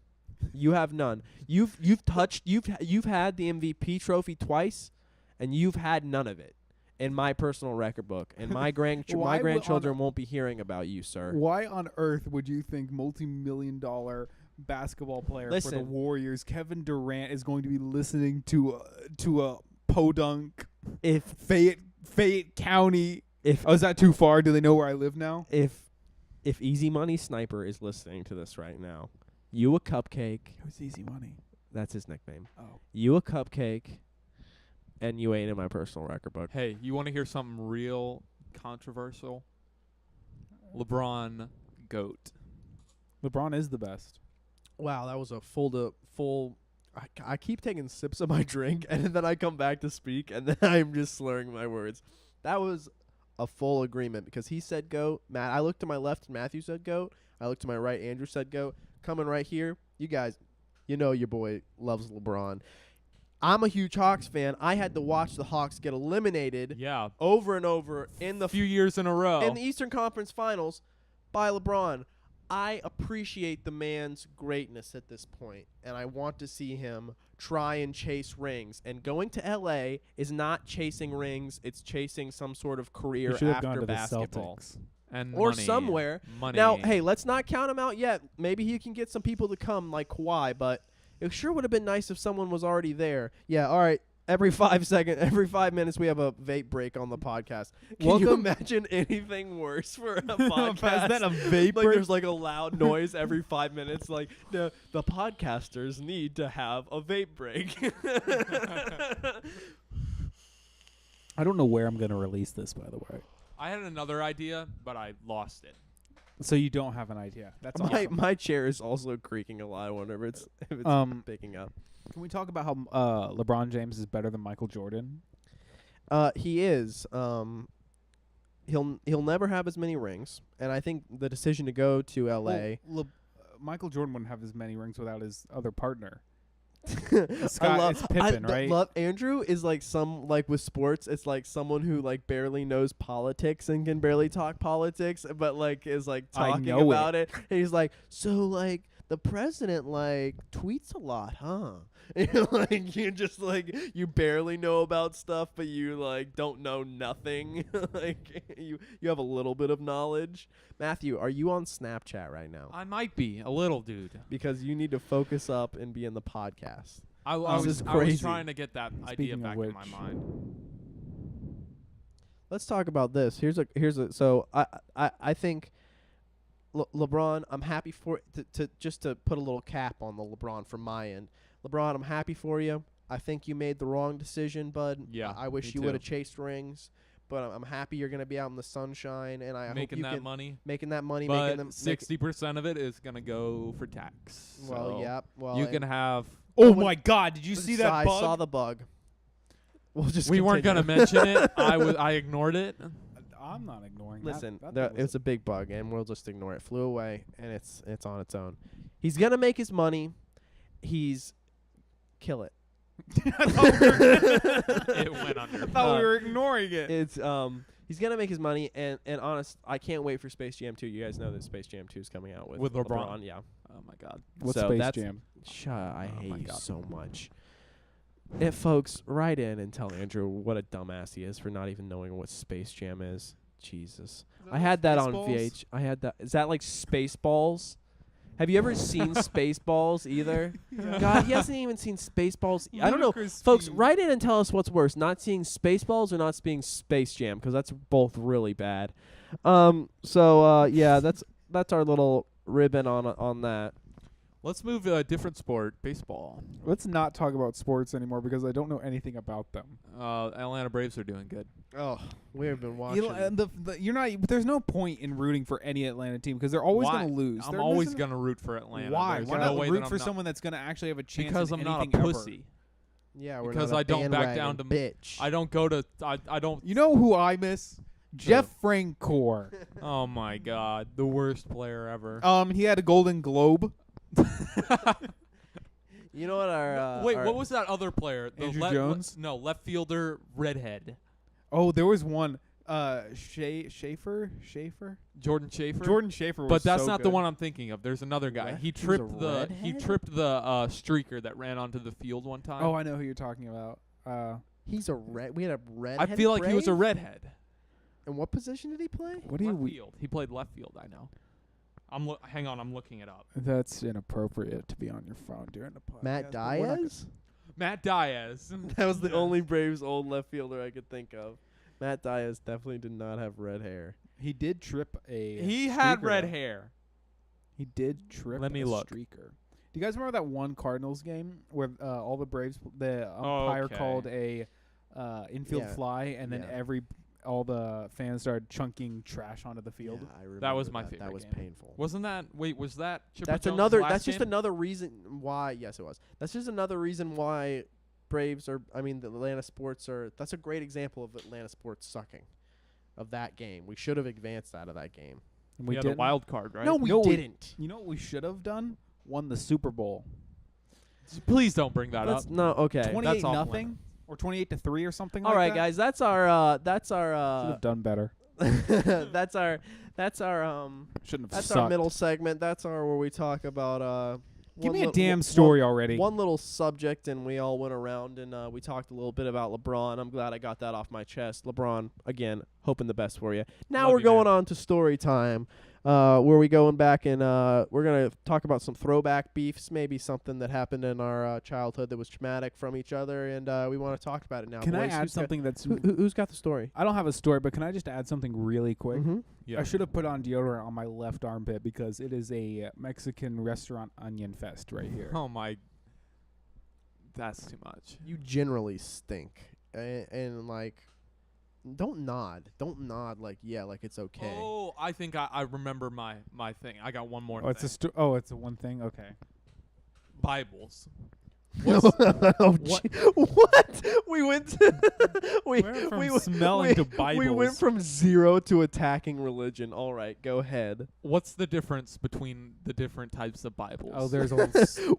C: You have none. You've had the MVP trophy twice, and you've had none of it. In my personal record book, and my
B: Why would-
C: grandchildren won't be hearing about you, sir.
B: Why on earth would you think multi-million-dollar basketball player for the
C: Listen.
B: Warriors, Kevin Durant, is going to be listening to a podunk
C: If
B: Fayette County?
C: if
B: Oh, is that too far? Do they know where I live now?
C: if Easy Money Sniper is listening to this right now, you a cupcake.
B: Who's Easy Money?
C: That's his nickname.
B: Oh,
C: You a cupcake, and you ain't in my personal record book.
A: Hey, you want to hear something real controversial? LeBron GOAT.
B: LeBron is the best.
C: Wow, that was a full. I keep taking sips of my drink, and then I come back to speak, and then I'm just slurring my words. That was a full agreement because he said goat. Matt, I looked to my left, and Matthew said goat. I looked to my right, Andrew said goat. Coming right here, you guys, you know your boy loves LeBron. I'm a huge Hawks fan. I had to watch the Hawks get eliminated
A: Yeah,
C: over and over in the
A: a few years in a row.
C: in the Eastern Conference Finals by LeBron. I appreciate the man's greatness at this point, and I want to see him try and chase rings. And going to LA is not chasing rings; it's chasing some sort of career
B: He should have
C: after
B: gone to
C: basketball.
B: the Celtics.
A: and
C: Or
A: money.
C: somewhere.
A: Money.
C: Now, hey, let's not count him out yet. Maybe he can get some people to come like Kawhi, but it sure would have been nice if someone was already there. Yeah, all right. Every 5 minutes, we have a vape break on the podcast. Can you
B: Welcome-
C: imagine anything worse for a podcast?
B: Is that a vape
C: like
B: break?
C: there's like a loud noise every 5 minutes. Like the podcasters need to have a vape break.
B: I don't know where I'm going to release this, by the way.
A: I had another idea, but I lost it.
B: So you don't have an idea. That's awesome.
C: my chair is also creaking a lot. I wonder if it's picking up.
B: Can we talk about how LeBron James is better than Michael Jordan?
C: He is. He'll never have as many rings, and I think the decision to go to L.A.
B: Well, Michael Jordan wouldn't have as many rings without his other partner. Scott, it's Pippen, right?
C: Love Andrew is like with sports. It's like someone who like barely knows politics and can barely talk politics, but like is like talking
B: know
C: about it. And he's like, so like the president like tweets a lot, huh? And like you just like you barely know about stuff, but you like don't know nothing. Like you have a little bit of knowledge. Matthew, are you on Snapchat right now?
A: I might be a little, dude.
C: Because you need to focus up and be in the podcast.
A: I
C: This
A: was
C: is
A: I was
C: crazy.
A: trying to get that idea
B: Speaking of
A: back in my
B: which.
A: mind.
C: Let's talk about this. Here's a. So I think LeBron. I'm happy for to just to put a little cap on the LeBron from my end. LeBron, I'm happy for you. I think you made the wrong decision, bud.
A: Yeah,
C: I wish
A: me
C: you
A: too.
C: would have chased rings. But I'm happy you're gonna be out in the sunshine, and I hope
A: Making
C: you
A: that
C: can
A: money,
C: making that money.
A: but
C: making them
A: 60% of it is gonna go for tax.
C: well,
A: So
C: yeah. Well,
A: you
C: and
A: can have.
B: Oh
C: when-
B: my God! Did you see that
C: I
B: bug?
C: saw the bug. We'll just.
A: We weren't gonna
C: continue.
A: mention it. I ignored it.
B: I'm not ignoring.
C: Listen,
B: that
C: it was a big bug, and we'll just ignore it. Flew away, and it's on its own. He's gonna make his money. He's kill it.
A: It went under.
B: I thought we were ignoring it.
C: It's he's gonna make his money, and honest, I can't wait for Space Jam 2. You guys know that Space Jam 2 is coming out with
A: LeBron.
C: Yeah.
A: Oh my God.
B: What's
C: So
B: Space
C: that's-
B: Jam?
C: Shut. I
A: Oh
C: hate
A: my
C: you
A: God.
C: so much. Folks, write in and tell Andrew what a dumbass he is for not even knowing what Space Jam is. Jesus. I had that on VH. I had that. Is that like Spaceballs? Have you ever seen Spaceballs either? God, he hasn't even seen Spaceballs. I don't know.
B: Ludicrous
C: Folks,
B: speed.
C: write in and tell us what's worse, not seeing Spaceballs or not seeing Space Jam, because that's both really bad. Yeah, that's our little ribbon on that.
A: Let's move to a different sport, baseball.
B: Let's not talk about sports anymore because I don't know anything about them.
A: Atlanta Braves are doing good.
C: Oh, we have been watching.
B: You're not. There's no point in rooting for any Atlanta team because they're always
A: Why?
B: going to lose.
A: I'm
B: There
A: always
B: doesn't-
A: going to root for Atlanta.
B: Why?
A: There's
B: Why
A: no
B: not
A: way
B: root
A: that
B: for
A: I'm not-
B: someone that's going to actually have a chance?
A: Because
B: in
A: I'm not a
B: anything ever?
A: pussy.
C: Yeah, we're
A: Because
C: not a
A: I don't back down
C: bandwagon
A: to
C: bitch.
A: I don't go to. I don't.
B: You know who I miss? Jeff Francoeur.
A: Oh my God, the worst player ever.
B: He had a Golden Globe.
C: You know what our
A: Wait, what was that other player? The
B: Andrew Jones?
A: No, left fielder, redhead.
B: Oh, there was one. Schaefer.
A: Jordan Schaefer.
B: Jordan Schaefer. Was
A: But that's
B: so
A: not the
B: good.
A: one I'm thinking of. There's another guy.
C: Red-
A: He
C: he was a
A: tripped the
C: redhead?
A: streaker that ran onto the field one time.
B: Oh, I know who you're talking about.
C: He's a red. We had a red.
A: I feel like he was a redhead.
C: And what position did he play?
B: What do you?
A: Left field. He played left field. I know. Hang on, I'm looking it up.
B: That's inappropriate to be on your phone during the podcast.
C: Matt
B: but we're not
C: Diaz.
A: Matt Diaz.
C: That was the
A: Yeah.
C: only Braves old left fielder I could think of. Matt Diaz definitely did not have red hair.
B: He did trip a.
A: He had
B: streaker,
A: red
B: though.
A: hair.
B: He did trip.
A: Let me
B: a
A: look.
B: Streaker. Do you guys remember that one Cardinals game where all the Braves, the umpire
A: Okay.
B: called a infield
C: Yeah.
B: fly, and then
C: Yeah.
B: all the fans started chunking trash onto the field?
C: Yeah, I remember
A: That was my favorite
C: That was
A: game.
C: painful.
A: Wasn't that? Wait, was that? Chipper
C: That's
A: Jones'
C: another.
A: last
C: That's just
A: game?
C: another reason why. Yes, it was. That's just another reason why Braves are. I mean, the Atlanta sports are. That's a great example of Atlanta sports sucking. Of that game, we should have advanced out of that game.
B: And
A: We had a
B: didn't.
A: wild card, right?
C: No, we
B: No, we-
C: didn't.
B: You know what we should have done? Won the Super Bowl.
A: Please don't bring that
C: That's
A: up.
C: no okay.
B: 28
A: off
B: nothing or 28-3 or something.
C: All
B: like
C: right,
B: that?
C: guys. That's our.
B: Should have done better.
C: that's our.
B: Shouldn't have
C: That's
B: sucked.
C: our middle segment. That's our where we talk about.
B: Give
C: one
B: me a
C: lit-
B: damn
C: one-
B: story already.
C: One little subject, and we all went around and we talked a little bit about LeBron. I'm glad I got that off my chest. LeBron, again, hoping the best for you. Now
A: Love
C: we're
A: you,
C: going
A: man.
C: on to story time, where we going back and we're gonna talk about some throwback beefs, maybe something that happened in our childhood that was traumatic from each other, and we want to talk about it now.
B: Can I
C: boys.
B: add
C: Who's got-
B: something that's?
C: who's got the story?
B: I don't have a story, but can I just add something really quick?
C: Mm-hmm.
A: Yeah.
B: I should have put on deodorant on my left armpit because it is a Mexican restaurant onion fest right here.
A: Oh my. That's too much.
C: You generally stink, and like, don't nod like like it's okay.
A: Oh, I think I remember my thing. I got one more
B: Oh, it's
A: thing.
B: it's a one thing. Okay.
A: Bibles.
C: Oh,
B: What?
C: what? We went to we
B: Went from
C: we
B: smelling
C: we,
B: to
C: we went
B: Bibles.
C: from 0 to attacking religion. All right, go ahead.
A: What's the difference between the different types of Bibles?
B: Oh, there's a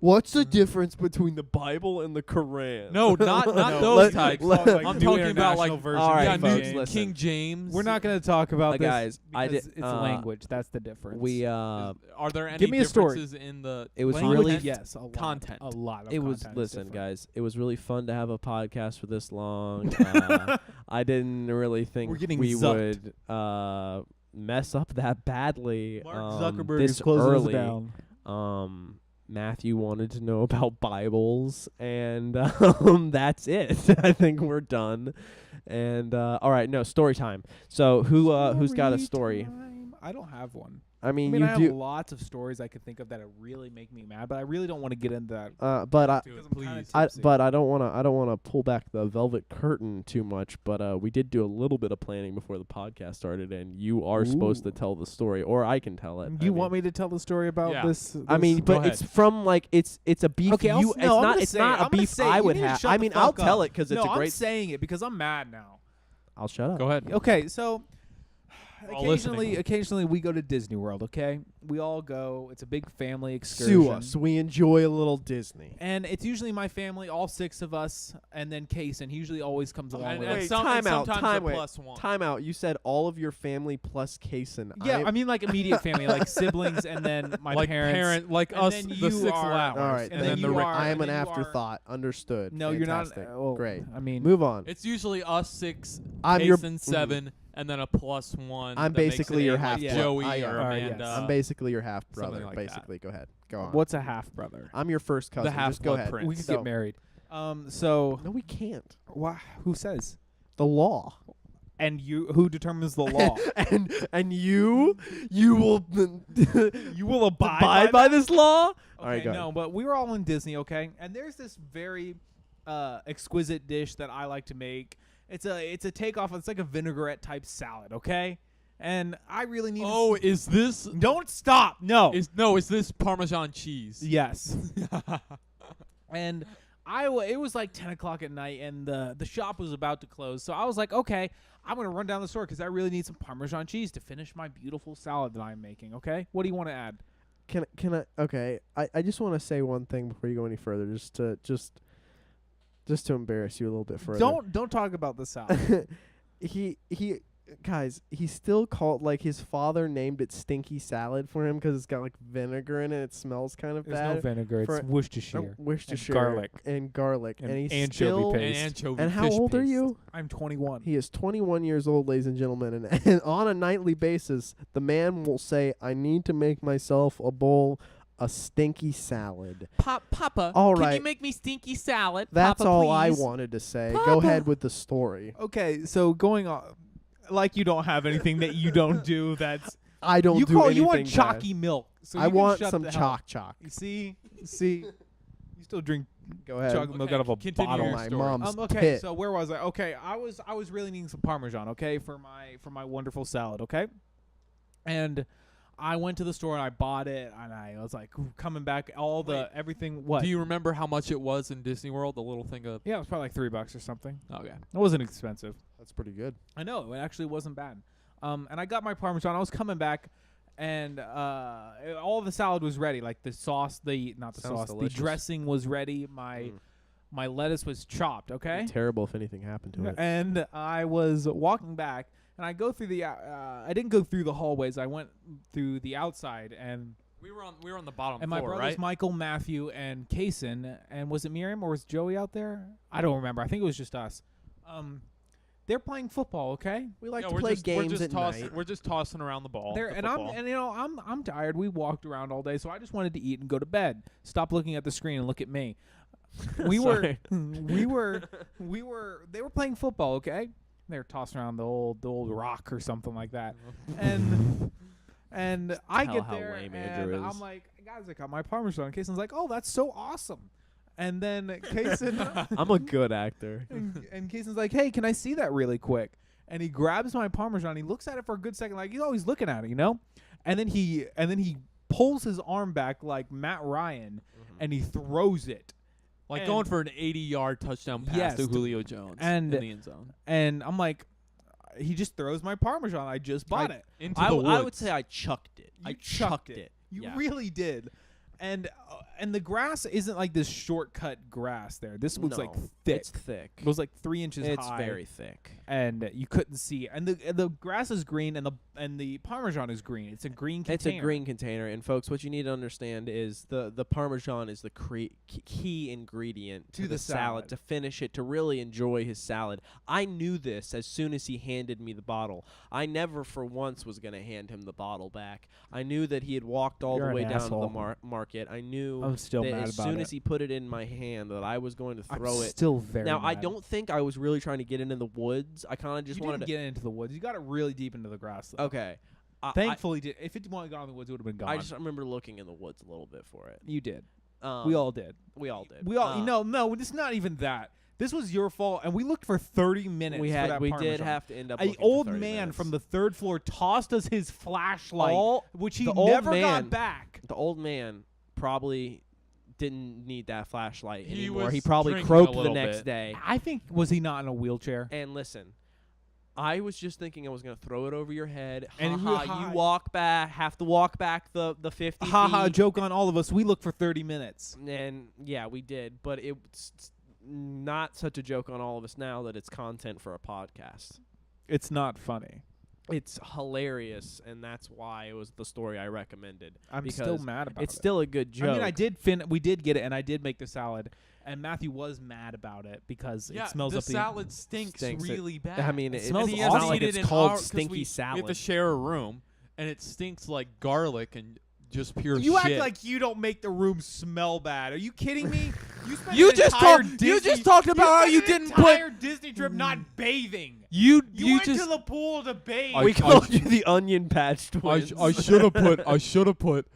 C: What's the difference between the Bible and the Quran?
A: no, not
B: No,
A: those
C: let-
A: types.
C: let-
B: like
A: I'm
B: New
A: talking about
B: International
A: like
B: version.
C: All right,
A: yeah,
C: folks,
A: New
C: listen.
A: King James.
B: We're not going to talk about this,
C: guys, I
B: because
C: did-
B: it's language. That's the difference.
C: We
A: Are there any
B: Give me a story.
A: differences in the
C: it was
B: language,
C: really
B: yes, a lot,
A: content.
B: a lot of
C: it was
B: content is
C: listen,
B: different.
C: guys. It was really fun to have a podcast for this long. I didn't really think
B: We're getting
C: we
B: zucked.
C: would mess up that badly.
B: Mark Zuckerberg
C: this
B: is closing
C: early.
B: us down.
C: Matthew wanted to know about Bibles, and that's it. I think we're done. And all right, no story time. So who's got a story?
B: Time. I don't have one.
C: I mean,
B: I
C: you
B: have
C: do.
B: lots of stories I could think of that really make me mad, but I really don't want to get into that.
C: But I,
A: Do it,
B: Because I'm kinda
A: please.
B: tipsy.
C: but I don't want to pull back the velvet curtain too much. But we did do a little bit of planning before the podcast started, and you are supposed to
B: Ooh.
C: tell the story, or I can tell it.
B: You want me to tell the story about
A: Yeah.
B: this?
C: I mean,
A: Go
C: but it's
A: ahead.
C: from like it's a beef.
B: Okay,
C: you, it's
B: I'm
C: not
B: gonna
C: it's
B: say
C: not
B: it.
C: a
B: I'm gonna
C: beef
B: say it.
C: I
B: You
C: would
B: need to
C: have.
B: shut
C: I
B: the
C: mean, I'll
B: fuck
C: tell
B: up.
C: it because
B: no,
C: it's a
B: I'm
C: great.
B: saying it because I'm mad now.
C: I'll shut up.
A: Go ahead.
B: Okay, so
A: All listening.
B: occasionally we go to Disney World. Okay, we all go. It's a big family excursion.
C: Sue us. We enjoy a little Disney.
B: And it's usually my family, all 6 of us, and then Kaysen. He usually always comes along
A: And,
B: with
A: and
B: us.
A: some, and
C: time out.
A: sometimes
C: Time
A: a
C: wait.
A: plus one.
C: Time out. You said all of your family plus Kaysen.
B: Yeah, I mean like immediate family, like siblings, and then my
A: like
B: parents.
A: like
B: and
A: us,
B: then
A: the
B: you
A: 6
B: are-
A: allowers.
C: all right.
B: and
A: then
B: then
A: the
B: you
A: re-
B: are-
C: I am
B: and
C: an
B: then you are-
C: afterthought. Understood.
B: No,
C: Fantastic.
B: you're not. Oh,
C: Great.
B: I mean,
C: Move on.
A: It's usually us 6,
C: I'm your.
A: Jason 7, and then a plus 1.
C: I'm
A: that makes
C: basically
A: it
C: your
A: in, like,
C: half
B: brother.
A: Joey
C: I
A: or
C: am.
B: Yes.
A: Amanda.
C: I'm basically your half brother.
A: something like that.
C: Basically, go ahead. Go on.
B: what's a half brother?
C: I'm your first cousin.
A: half
C: Just go
A: blood
C: ahead.
A: prince.
B: We could
C: So-
B: get married. So
C: No, we can't.
B: who says?
C: The law.
B: And who determines the law?
C: and you will
B: You will
C: abide by this law. All right,
B: Okay,
C: go
B: no,
C: ahead.
B: but we were all in Disney, okay? And there's this very exquisite dish that I like to make. It's a takeoff. It's like a vinaigrette type salad, okay? And I really need.
A: Oh, is this
B: Don't stop! No.
A: is this Parmesan cheese?
B: Yes. And it was like 10 o'clock at night, and the shop was about to close. So I was like, okay, I'm gonna run down the store because I really need some Parmesan cheese to finish my beautiful salad that I'm making. Okay, what do you want to add?
C: Can I? Okay, I just want to say one thing before you go any further, just to embarrass you a little bit further.
B: Don't talk about the salad.
C: he guys, he still called, like, his father named it Stinky salad for him because it's got like vinegar in it. It smells kind of
B: There's
C: bad.
B: no vinegar. It's
C: for-
B: Worcestershire.
C: Worcestershire
B: garlic.
C: and garlic,
B: And
C: and he's
B: anchovy
C: still.
B: paste.
A: And anchovy
C: And how
A: fish
C: old are
A: paste.
C: you?
B: I'm 21.
C: He is 21 years old, ladies and gentlemen, and on a nightly basis, the man will say, "I need to make myself a bowl." A stinky salad.
A: Papa,
C: All
A: can
C: right.
A: you make me stinky salad?
C: That's
A: Papa,
C: all I
A: please?
C: wanted to say. Go
A: Papa.
C: ahead with the story.
B: Okay, so going on, like you don't have anything that you don't do. That's
C: I don't
B: you
C: do
B: call
C: anything
B: you want
C: bad.
B: chalky milk. So
C: I
B: you can
C: want
B: shut
C: some
B: the hell up.
C: chalk.
B: You see, you still drink
C: Go ahead.
B: chocolate milk
A: Okay,
B: out of a
A: continue
B: bottle.
A: your
C: My
A: story.
C: mom's
B: Okay,
C: tit.
B: so where was I? Okay, I was really needing some Parmesan, okay, for my wonderful salad, okay? And I went to the store and I bought it, and I was like coming back, everything. What?
A: Do you remember how much it was in Disney World? The little thing of
B: Yeah, it was probably like $3 or something.
A: okay.
B: It wasn't expensive.
C: That's pretty good.
B: I know, it actually wasn't bad. And I got my Parmesan. I was coming back, and all the salad was ready. Like the sauce, not the
C: Sounds
B: sauce,
C: delicious.
B: the dressing was ready. My lettuce was chopped. Okay.
C: Terrible if anything happened to it.
B: And I was walking back, and I go through I didn't go through the hallways. I went through the outside, and
A: We were on the bottom
B: my
A: floor,
B: brothers
A: right?
B: Michael, Matthew, and Kaysen, and was it Miriam or was Joey out there? I don't remember. I think it was just us. They're playing football. Okay.
C: We like
A: Yeah,
C: to
A: we're
C: play
A: just,
C: games
A: we're just
C: at
A: tossing,
C: night.
A: We're just tossing around the ball.
B: There
A: the
B: and
A: football.
B: I'm tired. We walked around all day, so I just wanted to eat and go to bed. Stop looking at the screen and look at me. we were they were playing football, okay? They were tossing around the old rock or something like that. And I
C: tell
B: get
C: how
B: there
C: lame
B: and
C: Andrew is.
B: I'm like, guys, I got my Parmesan. Kaysen's like, oh, that's so awesome. And then Kaysen
C: I'm a good actor.
B: and Kaysen's like, hey, can I see that really quick? And he grabs my Parmesan. He looks at it for a good second, like he's always looking at it, you know. And then he pulls his arm back like Matt Ryan, and he throws it
A: Like
B: And-
A: going for an 80-yard touchdown pass
B: Yes,
A: to Julio Jones
B: and-
A: in the end zone.
B: And I'm like, he just throws my Parmesan. I just bought it.
A: Into
C: I
A: the
C: would
A: woods.
C: say I chucked it. I
B: You
C: chucked it.
B: You
C: Yeah.
B: really did. And the grass isn't like this shortcut grass there. This was like
C: No,
B: thick.
C: It's thick.
B: It was like 3 inches
C: It's
B: high.
C: very thick.
B: And you couldn't see. And the grass is green, and the Parmesan is green. It's a green container.
C: It's a green container, and folks, what you need to understand is the Parmesan is the key ingredient to
B: To the salad.
C: to finish it, to really enjoy his salad. I knew this as soon as he handed me the bottle. I never for once was going to hand him the bottle back. I knew that he had walked all
B: You're
C: the
B: an
C: way down to
B: asshole.
C: the market. I knew
B: I'm still
C: that
B: mad
C: as
B: about
C: soon
B: it.
C: as he put it in my hand that I was going to throw
B: I'm
C: it.
B: still very
C: Now, I
B: mad.
C: don't think I was really trying to get into the woods. I kind of just
B: You
C: wanted
B: didn't
C: to.
B: get into the woods. You got it really deep into the grass, though.
C: Okay.
B: Thankfully, if it wanted to go in the woods, it would have been gone.
C: I just remember looking in the woods a little bit for it.
B: you did.
C: Um,
B: We all did.
C: We all did.
B: We all. No. It's not even that. This was your fault, and we looked for 30 minutes.
C: We
B: for
C: had.
B: that
C: We
B: Parmesan.
C: did have to end up.
B: A
C: looking for
B: old
C: 30
B: man
C: minutes.
B: from the 3rd floor tossed us his flashlight, which he
C: the old
B: never
C: man-
B: got back.
C: The old man probably didn't need that flashlight
A: He
C: anymore.
A: was
C: He probably
A: drinking
C: croaked
A: a
C: the
A: little
C: next
A: bit.
C: day.
B: I think was he not in a wheelchair?
C: And listen, I was just thinking I was gonna throw it over your head.
B: And
C: Ha
B: we-
C: ha!
B: ha-
C: You walk back, have to walk back the 50
B: Ha ha!
C: feet.
B: Joke on all of us. We looked for 30 minutes.
C: And yeah, we did, but it's not such a joke on all of us now that it's content for a podcast.
B: It's not funny.
C: It's hilarious, and that's why it was the story I recommended.
B: I'm still
C: Because
B: mad about
C: It's
B: it.
C: still a good joke.
B: I mean, we did get it, and I did make the salad, and Matthew was mad about it because
A: Yeah,
B: it smells
A: the
B: up
A: salad stinks
C: Stinks.
A: really bad.
C: I mean,
B: It
C: it
B: smells
C: it's
B: awful.
C: not like
A: Eat it
C: it's
A: in
C: called
A: our- 'cause
C: stinky
A: we have
C: salad.
A: to share a room, and it stinks like garlic and just pure
B: You
A: shit.
B: act like you don't make the room smell bad. Are you kidding me? You spent
A: You
B: an
A: just
B: entire
A: talked-
B: Disney,
A: you just talked about how
B: spent
A: you
B: an
A: didn't
B: entire Disney trip not bathing.
A: you
B: You went
A: just
B: to the pool to bathe.
A: I-
C: we called you the onion patch twins.
A: I should have put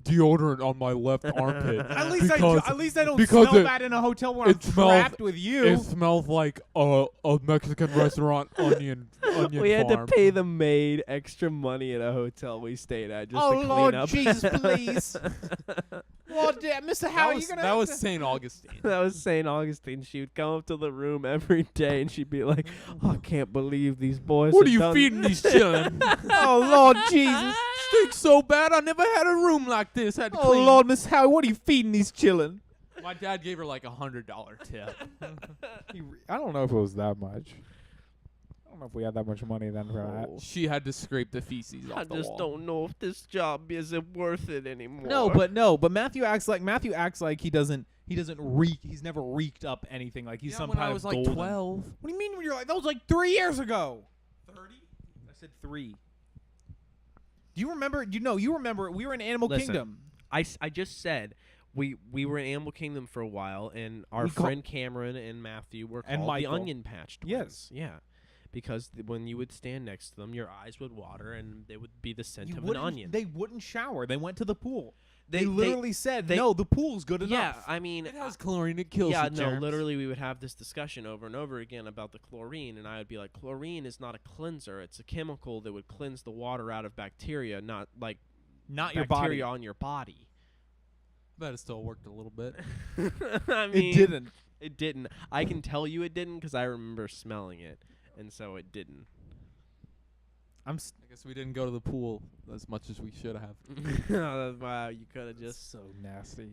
A: deodorant on my left armpit.
B: at least
A: because
B: I don't
A: because
B: smell
A: it-
B: bad in a hotel when I'm
A: it smells-
B: trapped with you.
A: it smells like a Mexican restaurant onion
C: we had
A: farm.
C: to pay the maid extra money at a hotel we stayed at just to
B: Oh
C: clean
B: Lord
C: up.
B: Jesus, please! Lord, Mr. How are you gonna?
A: that was
B: have to-
A: St. Augustine.
C: That was St. Augustine. She would come up to the room every day and she'd be like, oh, I can't believe these boys
A: What are
C: have
A: you
C: done
A: feeding these children?
B: Oh Lord Jesus!
A: Stinks so bad. I never had a room like this. Had to
B: Oh
A: clean.
B: Lord, Miss Howie, what are you feeding these children?
A: My dad gave her like $100 tip.
B: I don't know if it was that much. I don't know if we had that much money then for that.
A: She had to scrape the feces off
C: I
A: the
C: just
A: wall.
C: don't know if this job isn't worth it anymore.
B: No, but Matthew acts like he doesn't reek. He's never reeked up anything. Like he's
A: Yeah,
B: some
A: when
B: kind
A: I was
B: of
A: like
B: golden.
A: 12.
B: What do you mean when you're like that was like 3 years ago? 30? I said 3. Do you remember? You remember? We were in Animal
C: Listen.
B: Kingdom.
C: I just said we were in Animal Kingdom for a while, and our
B: We call-
C: friend Cameron and Matthew were
B: And
C: called the
B: Michael.
C: Onion Patch Twins.
B: Yes.
C: Yeah. Because when you would stand next to them, your eyes would water, and they would be the scent
B: You
C: of an
B: wouldn't-
C: onion.
B: They wouldn't shower. They went to the pool. They
C: They-
B: literally said,
C: they-
B: "No, the pool's good
C: yeah,
B: enough."
C: I mean,
A: It has chlorine. It kills
C: yeah,
A: the
C: no,
A: germs.
C: literally, we would have this discussion over and over again about the chlorine, and I would be like, chlorine is not a cleanser; it's a chemical that would cleanse the water out of bacteria, not like
B: Not your body.
C: bacteria on your body.
A: That still worked a little bit.
C: I mean,
B: It didn't.
C: It didn't. I can tell you it didn't because I remember smelling it, and so it didn't.
B: I'm
A: I guess we didn't go to the pool as much as we should have.
C: Wow, you could have just
B: so nasty.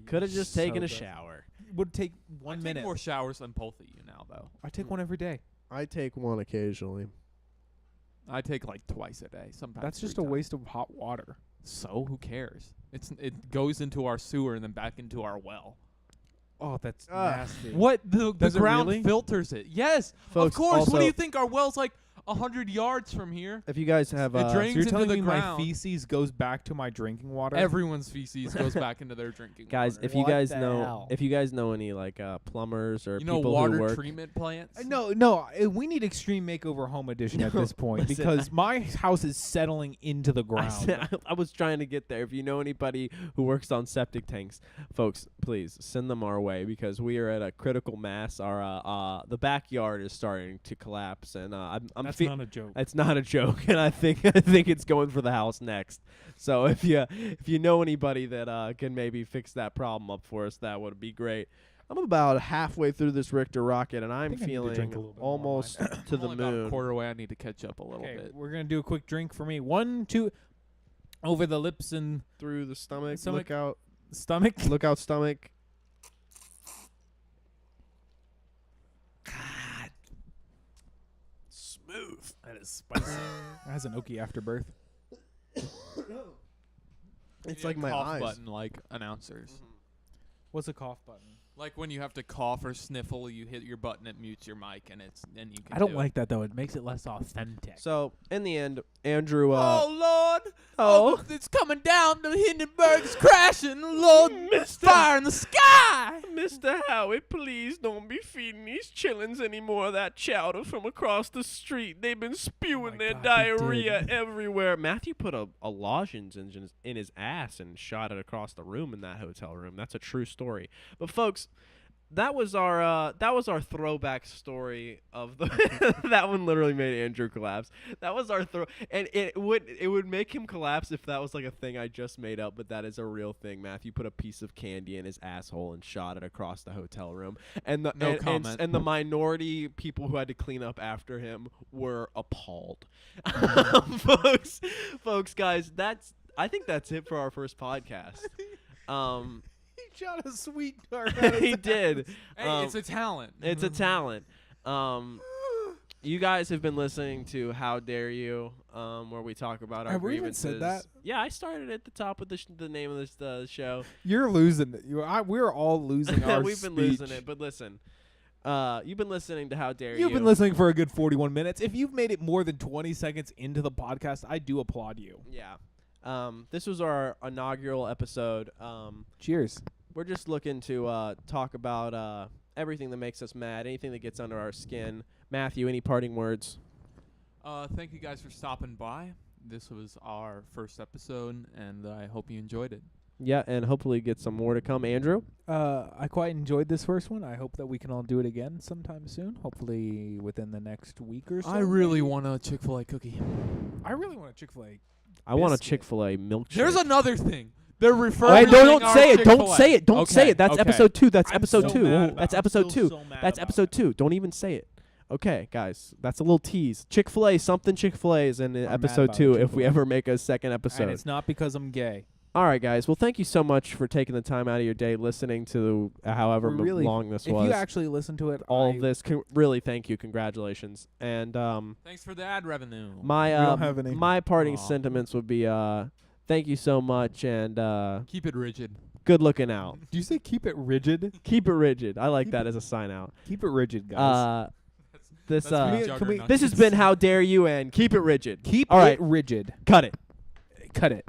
C: taken a
B: So
C: shower.
B: It would take
A: I
B: 1
A: take
B: minute.
A: more showers than both of you now, though.
B: I take one every day.
C: I take one occasionally.
A: I take like twice a day. Sometimes
B: That's just a
A: 3 times.
B: waste of hot water.
A: So who cares? It goes into our sewer and then back into our well.
B: Oh, that's
C: Ugh.
B: nasty.
A: What the
B: Does it
A: ground
B: really?
A: filters it? Yes,
C: Folks,
A: of course. What do
C: also-
A: you think? Our well's like 100 yards from here.
C: If you guys have,
A: It
B: So
A: drains
B: you're
A: into
B: telling
A: the
B: me my
A: ground.
B: feces goes back to my drinking water?
A: Everyone's feces goes back into their drinking
C: guys,
A: water.
C: if you
B: What
C: guys
B: the
C: know,
B: hell?
C: if you guys know any like plumbers or
A: You know
C: people
A: water
C: who work,
A: treatment plants?
B: No, we need Extreme Makeover Home Edition at
C: No,
B: this point
C: listen,
B: because my house is settling into the
C: I,
B: ground.
C: said, I was trying to get there. If you know anybody who works on septic tanks, folks, please send them our way because we are at a critical mass. Our the backyard is starting to collapse, and I'm
B: That's
C: fe-
B: not a joke.
C: It's not a joke, and I think it's going for the house next. So if you know anybody that can maybe fix that problem up for us, that would be great. I'm about halfway through this Richter rocket, and I'm
B: think I need to drink
C: feeling
B: a little bit more
C: almost
B: wine.
C: to
A: I'm
C: the
A: only about a
C: moon.
A: quarter way. I need to catch up a little
B: Okay,
A: bit.
B: we're gonna do a quick drink for me. 1, 2, over the lips and
C: Through the stomach.
B: Stomach.
C: Look out.
B: stomach.
C: Look out, stomach. Smooth.
B: That is spicy. It has an oaky afterbirth.
C: It's
A: You
C: like
A: need a
C: my
A: cough
C: eyes.
A: button, like announcers.
B: What's a cough button?
A: Like when you have to cough or sniffle, you hit your button, it mutes your mic, and you can.
B: I don't
A: do
B: like that though. It makes it less authentic.
C: So in the end, Andrew.
A: Lord!
C: Oh.
A: it's coming down. The Hindenburg's crashing. Lord,
C: Mr.
A: fire in the sky.
C: Mr. Howie, please don't be feeding these chillins any more of that chowder from across the street. They've been spewing
B: my
C: their
B: God, he
C: diarrhea
B: did.
C: everywhere. Matthew put a lozenge in his ass and shot it across the room in that hotel room. That's a true story. But folks, that was our throwback story of the that one literally made Andrew collapse. That was our and it would make him collapse if that was like a thing I just made up, but that is a real thing. Matthew put a piece of candy in his asshole and shot it across the hotel room. And the
A: No comment.
C: and the minority people who had to clean up after him were appalled. folks, guys, I think that's it for our first podcast.
B: He shot a sweet dart.
C: He did.
A: Hey, it's a talent.
C: It's a talent. You guys have been listening to How Dare You, where we talk about our
B: Have we even
C: grievances.
B: said that?
C: Yeah, I started at the top of the name of this show.
B: You're losing it. We're all losing our
C: We've been
B: speech.
C: losing it, but listen. You've been listening to How Dare You.
B: You've been listening for a good 41 minutes. If you've made it more than 20 seconds into the podcast, I do applaud you.
C: Yeah. This was our inaugural episode.
B: Cheers.
C: We're just looking to talk about everything that makes us mad, anything that gets under our skin. Matthew, any parting words?
A: Thank you guys for stopping by. This was our first episode, and I hope you enjoyed it.
C: Yeah, and hopefully get some more to come. Andrew?
B: I quite enjoyed this first one. I hope that we can all do it again sometime soon. Hopefully within the next week or so.
A: I really want a Chick-fil-A cookie.
B: I really want a Chick-fil-A.
C: I want a
B: Biscuit.
C: Chick-fil-A milkshake.
A: There's another thing. They're referring.
C: Wait, don't say it. Don't say it. Don't say
A: Okay,
C: it. That's
A: okay.
C: episode 2. That's
B: I'm
C: episode
B: so
C: 2.
B: mad about
C: That's
B: it. I'm
C: episode
B: still
C: 2.
B: so mad
C: That's
B: about
C: episode
B: it.
C: 2. Don't even say it. Okay, guys. That's a little tease. Chick-fil-A, something Chick-fil-A is in
B: mad
C: episode
B: about
C: 2
B: the
C: if we
B: Chick-fil-A.
C: ever make a second
B: And
C: episode.
B: it's not because I'm gay.
C: All right, guys. Well, thank you so much for taking the time out of your day listening to however
B: Really,
C: long this
B: if
C: was.
B: you actually listen to it,
C: all
B: I,
C: of this. Really, thank you. Congratulations. And
A: Thanks for the ad revenue.
C: my
B: We don't have any.
C: my parting
A: Aw.
C: sentiments would be thank you so much and
A: Keep it rigid.
C: good looking out.
B: Do you say keep it rigid?
C: Keep it rigid. I like that as a sign out.
B: Keep it rigid, guys.
C: This
A: That's pretty
B: can we-
A: juggernaut.
C: this has been How Dare You and Keep It Rigid.
B: Keep
C: all
B: it
C: right.
B: rigid.
C: Cut it.
B: Cut it.